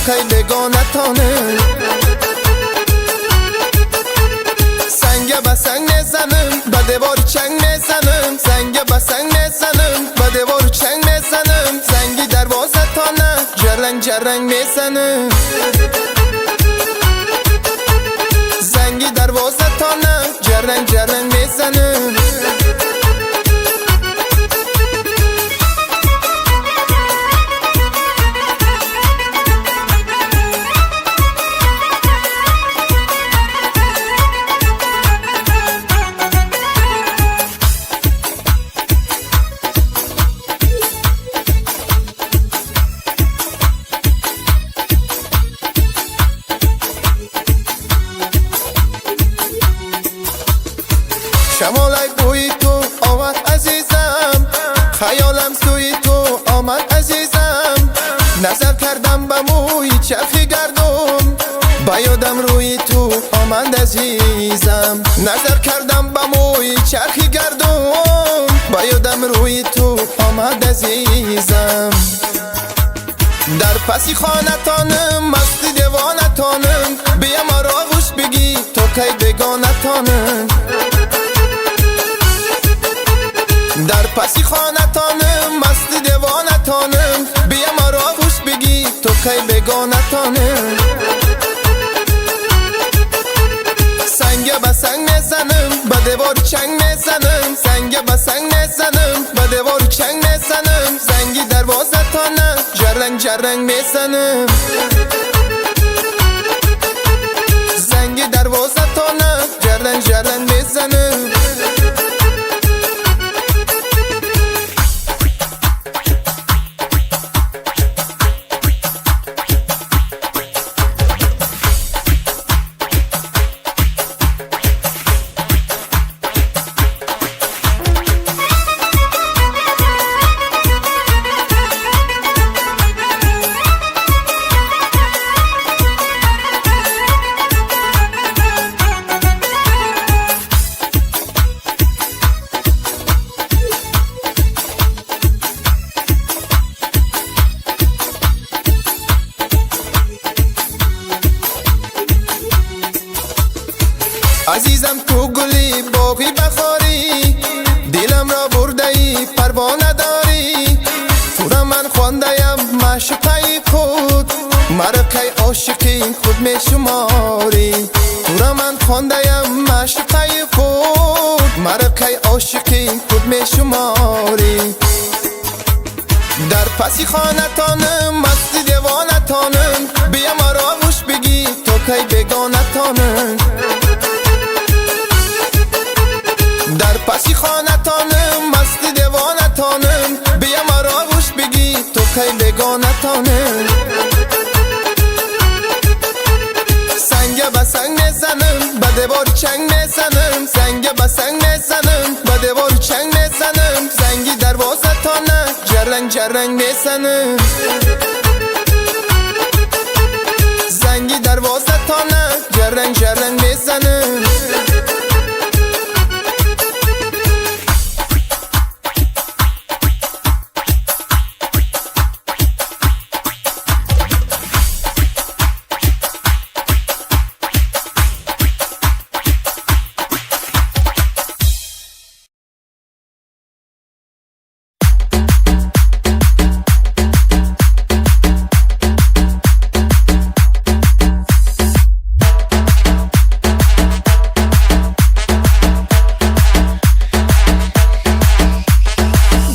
to'qay begonatonim. Senga basang nezanim, ba devor chang nezanim. Senga basang nezanim, ba devor chang nezanim. Sengi darvoza tona, jarang jarang nezanim. Sengi darvoza tona, jarang jarang nezanim. شمالای بوی تو آمد عزیزم، خیالم سوی تو آمد عزیزم. نظر کردم به موی چرخی گردم، با یادم روی تو آمد عزیزم. نظر کردم به موی چرخی گردم، با یادم روی تو آمد عزیزم. در پسی خانتانم مستی دیوانتانم، بیا مرا گوش بگی تو کی بگانتانم. در پسی خانتانم مستی دیوانتانم، بیا مرا گوش بگی تو کی بگانتانم. سنگ به سنگ میزنم، به دیوار چنگ میزنم. سنگ به سنگ میزنم، به دیوار چنگ میزنم. زنگی دروازه تانه جرنگ جرنگ میزنم. زنگی دروازه تانه جرنگ جرنگ میزنم. عزیزم تو گلی باقی بخاری، دلم را برده ای پروا نداری. تو را من خوانده‌ام معشوقه خود، مرا کی عاشقی خود می شماری. تو را من خوانده‌ام معشوقه خود، مرا کی عاشقی خود می شماری. در پسی خانتانم مستی دیوانتانم، بیا مرا گوش بگی تو کی بگانتانم. در پسی خانتانم مستی دیوانتانم، بیا مرا گوش بگی تو کی بگانتانم. سنگ به سنگ میزنم، به دیوار چنگ میزنم. سنگ به سنگ میزنم، به دیوار چنگ میزنم. زنگی دروازه تانه جرنگ جرنگ میزنم. زنگی دروازه تانه جرنگ جرنگ میزنم.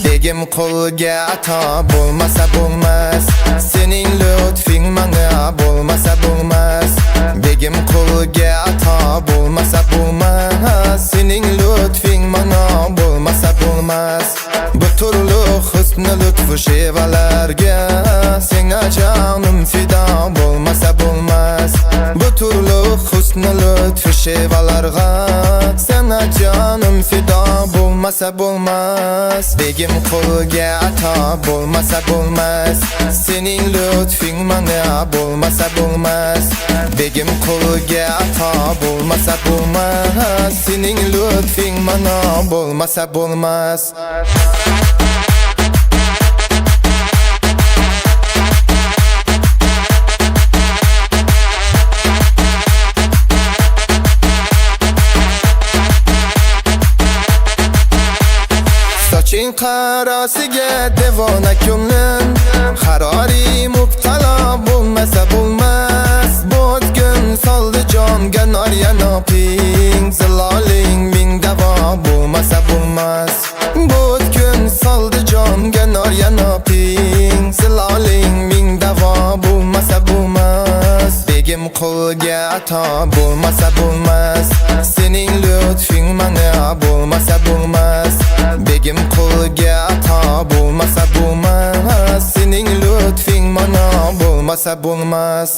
Begim qo'lga ato bo'lmasa bo'lmas, sening lutfing menga bo'lmasa bo'lmas. Begim qo'lga ato bo'lmasa bo'lmas, sening lutfing menga bo'lmasa bo'lmas. Bu turli husn lutfu shevalarga senga jonim fido bo'lmasa bo'lmas. Bu turli husn lutfu shevalarga senga jonim fido bo'lmasa bo'lmas. Begim qo'lga ato bo'lmasa bo'lmas, sening lutfing menga bo'lmasa bo'lmas. Begim qo'lga ato bo'lmasa bo'lmas, sening lutfing menga bo'lmasa bo'lmas. Yoshing qarosiga devona ko'nglim Qarori mubtalo bo'lmasa bo'lmas Bo'tgin soldi jonga nor yanoping Ziloling ming davo bo'lmasa bo'lmas Bo'tgin soldi jonga nor yanoping Ziloling ming davo bo'lmasa bo'lmas Begim qo'lga ato bo'lmasa bo'lmas Sening lutfing menga bo'lmasa bo'lmas Begim qo'lga ato bo'lmasa bo'lmas Sening lutfing menga bo'lmasa bo'lmas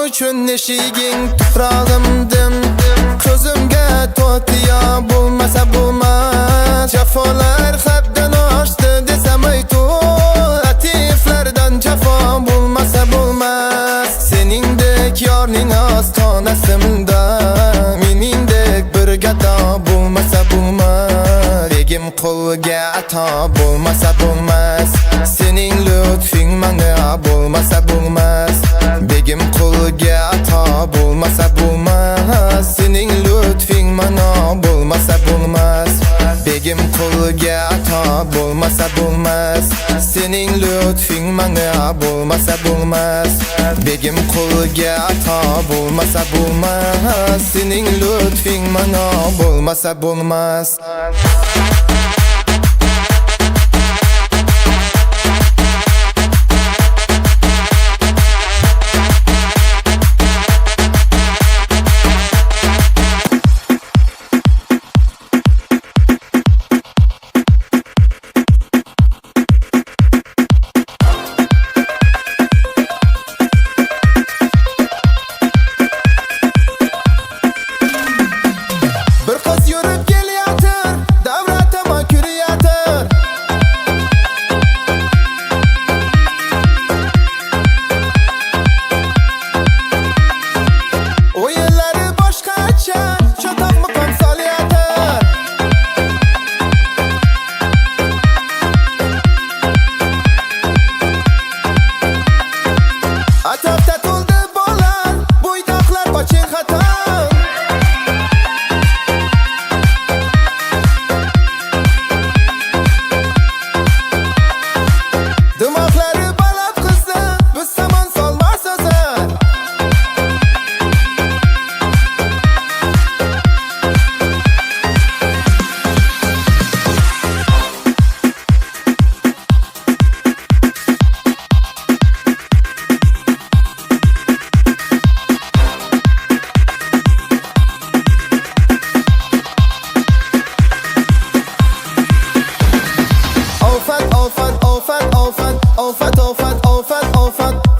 Uchun eshiging tuprog'imdim Ko'zimga to'tiyo bo'lmasa bo'lmas Jafolar haddan oshdi desam aytu Latiflardan jafo bo'lmasa bo'lmas Seningdek yorning ostonasimda Meningdek bir gado bo'lmasa bo'lmas Begim qo'lga ato bo'lmasa bo'lmas Sening lutfing menga bo'lmasa bo'lmas Begim qo'lga ato bo'lmasa bo'lmas Sening lutfing menga bo'lmasa bo'lmas Begim qo'lga ato bo'lmasa bo'lmas Sening lutfing menga bo'lmasa bo'lmas Begim qo'lga ato bo'lmasa bo'lmas Sening lutfing menga bo'lmasa bo'lmas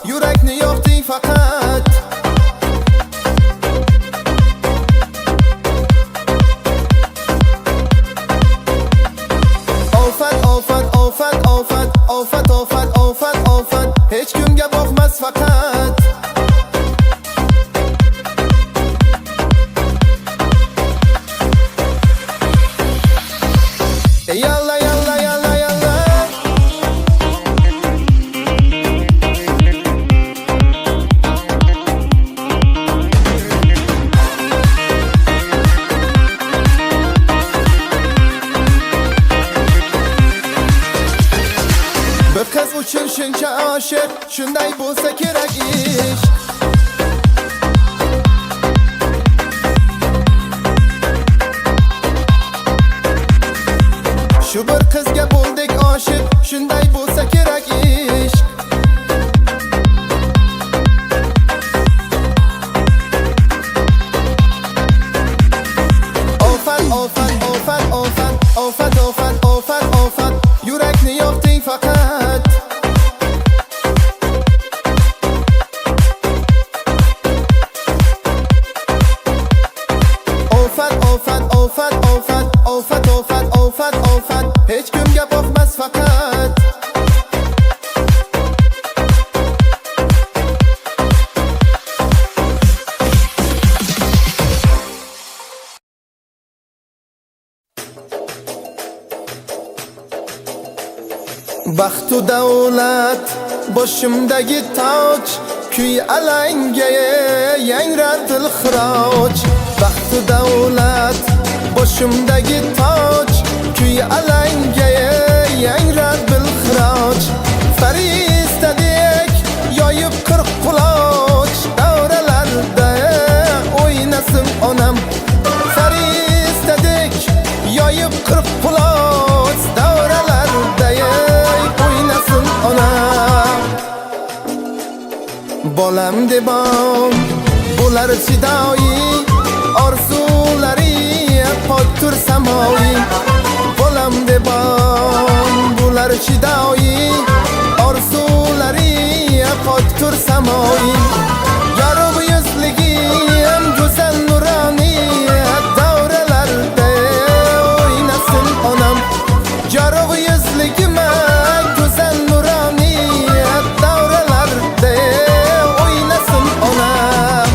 Yurakni yoqding faqat Ofat Hech kimga boqmas faqat Yalla yalla yalla yalla Bir qiz uchun shuncha oshiq Shunday bo'lsa kerak ish Shu bir qizga bo'ldik oshiq Shunday bo'lsa kerak ish Ofat Yurakni yoqding faqat Ofat Hech kimga boqmas faqat Baxt u davlat boshimdagi toj, kuy alanga yangrar dilxiroj. Baxt u davlat boshimdagi toj, kuy alanga yangrar dilxiroj. Faristadek yoyib qirq quloch, davralarda o'ynasin onam. Faristadek yoyib qirq quloch, davralarda o'ynasin onam. Bolam debam bo'lar fidoyi, orzulari poktur samoyi. Bolam debam bo'lar fidoyi, orzulari poktur samoyi. Yorug' yuzligim go'zal nuroniy, davralarda o'ynasin onam. Yorug' yuzligim go'zal nuroniy, davralarda o'ynasin onam.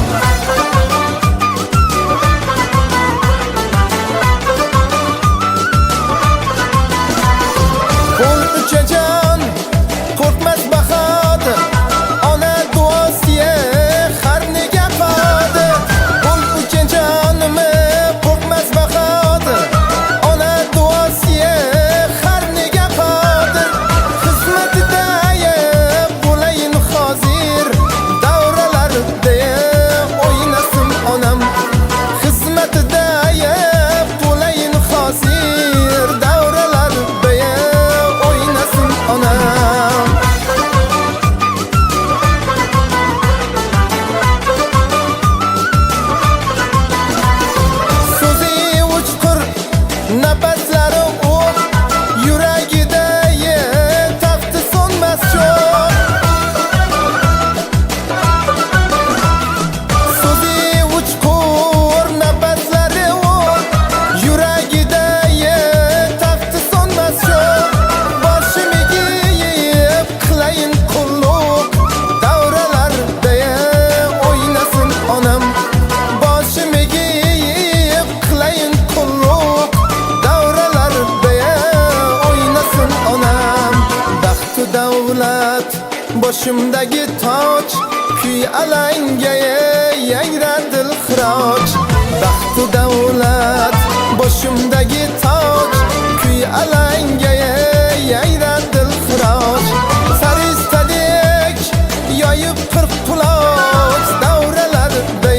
Qo'l uchajon qo'rqmas bahodir, ona duosiga har nega qodir. Qo'l uchajonimi qo'rqmas bahodir, ona duosiga har nega qodir. Xizmatida bo'layin hozir, davralarda o'ynasin onam. Xizmatida bo'layin hozir, davralarda o'ynasin onam. So'zi uchqur, nafaslari o'q, yuragida taxti so'nmas cho'q. So'zi uchqur, nafaslari o'q, yuragida taxti so'nmas cho'q. Boshimiga yeb qilayin qulluq, davralarda o'ynasin onam. Boshimiga yeb qilayin qulluq, davralarda o'ynasin onam. Baxt u davlat boshimdagi toj, kuy alanga yangrar dilxiroj. Baxt u davlat boshimdagi toj, kuy alanga yangrar dilxiroj. Faristadek yoyib qirq quloch, davralarda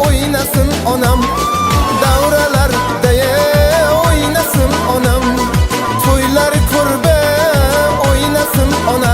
o'ynasin onam. Davralarda o'ynasin onam. To'ylar ko'rba o'ynasin onam.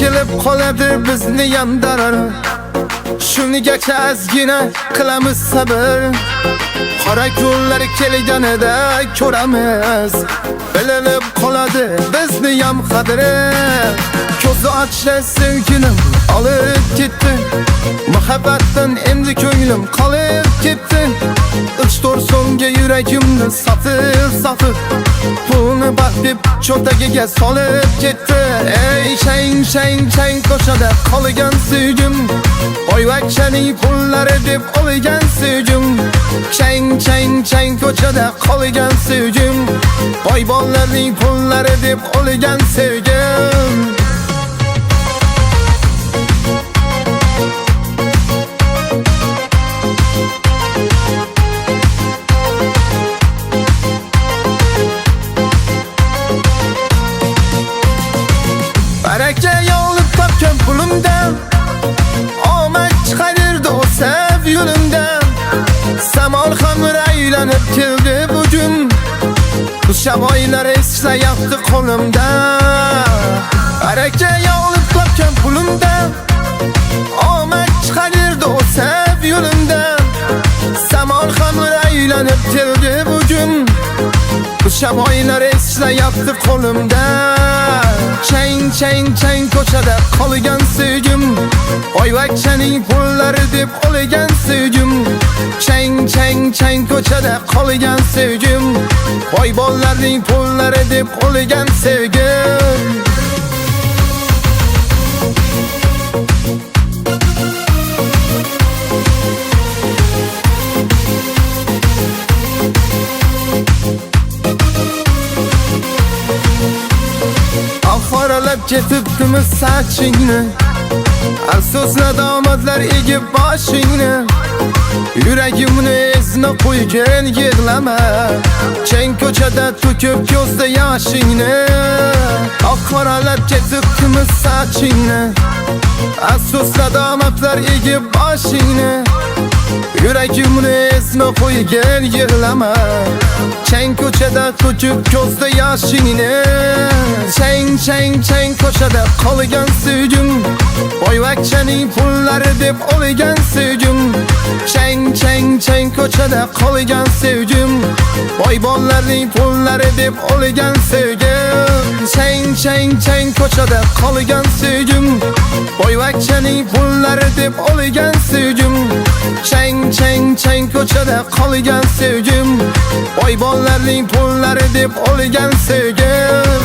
Kelib qoladi bizni ham darar, shunigacha ozgina qilamiz sabr. Qora kunlar kelganida ko'ramiz, bilinib qoladi bizni ham qadri. Ko'zi ochsa sevgilim olib ketdi, muhabbatdan endi ko'nglim qolib ketdi. 3-4 so'mga yuragimni sotib, pulni baxt deb cho'ntagiga solib ketdi. Ey chang chang chang ko'chada qolgan sevgim, boyvachchaning pullari deb olgan sevgim. Chang chang chang ko'chada qolgan sevgim, boybollarning pullari deb olgan sevgim. Baraka yolib topgan pulimdan, omad chiqardi o sev yo'limdan. Samol ham aylanib keldi bugun, bu shaboylar eslayapti qo'limdan. Baraka yolib topgan pulimdan, omad chiqardi o sev yo'limdan. Samol ham aylanib keldi bugün. Bu shamoylar eslayapti qo'limda. Chang chang chang ko'chada qolgan sevgim, oyvakchaning pullari deb olgan sevgim. Chang chang chang ko'chada qolgan sevgim, boybollarning pullari deb olgan sevgim. Qoralab ketibdimiz sochingni, afsus nadomatlar egib boshingni. Yuragimni ezna qo'ygan yig'lama, chang ko'chada to'kib ko'zda yoshingni. Qoralab ketibdimiz sochingni, afsus nadomatlar egib boshingni. Yuragimni ezna qo'ygan yig'lama, chang ko'chada to'kib ko'zda yoshingni. Chang chang chang ko'chada qolgan sevgim, boyvakchaning pullari deb olgan sevgim. Chang chang chang ko'chada qolgan sevgim, boybollarning pullari deb olgan sevgim. Chang chang chang ko'chada qolgan sevgim, boyvakchaning pullari deb olgan sevgim. Chang chang chang ko'chada qolgan sevgim, boybollarning pullari deb olgan sevgim.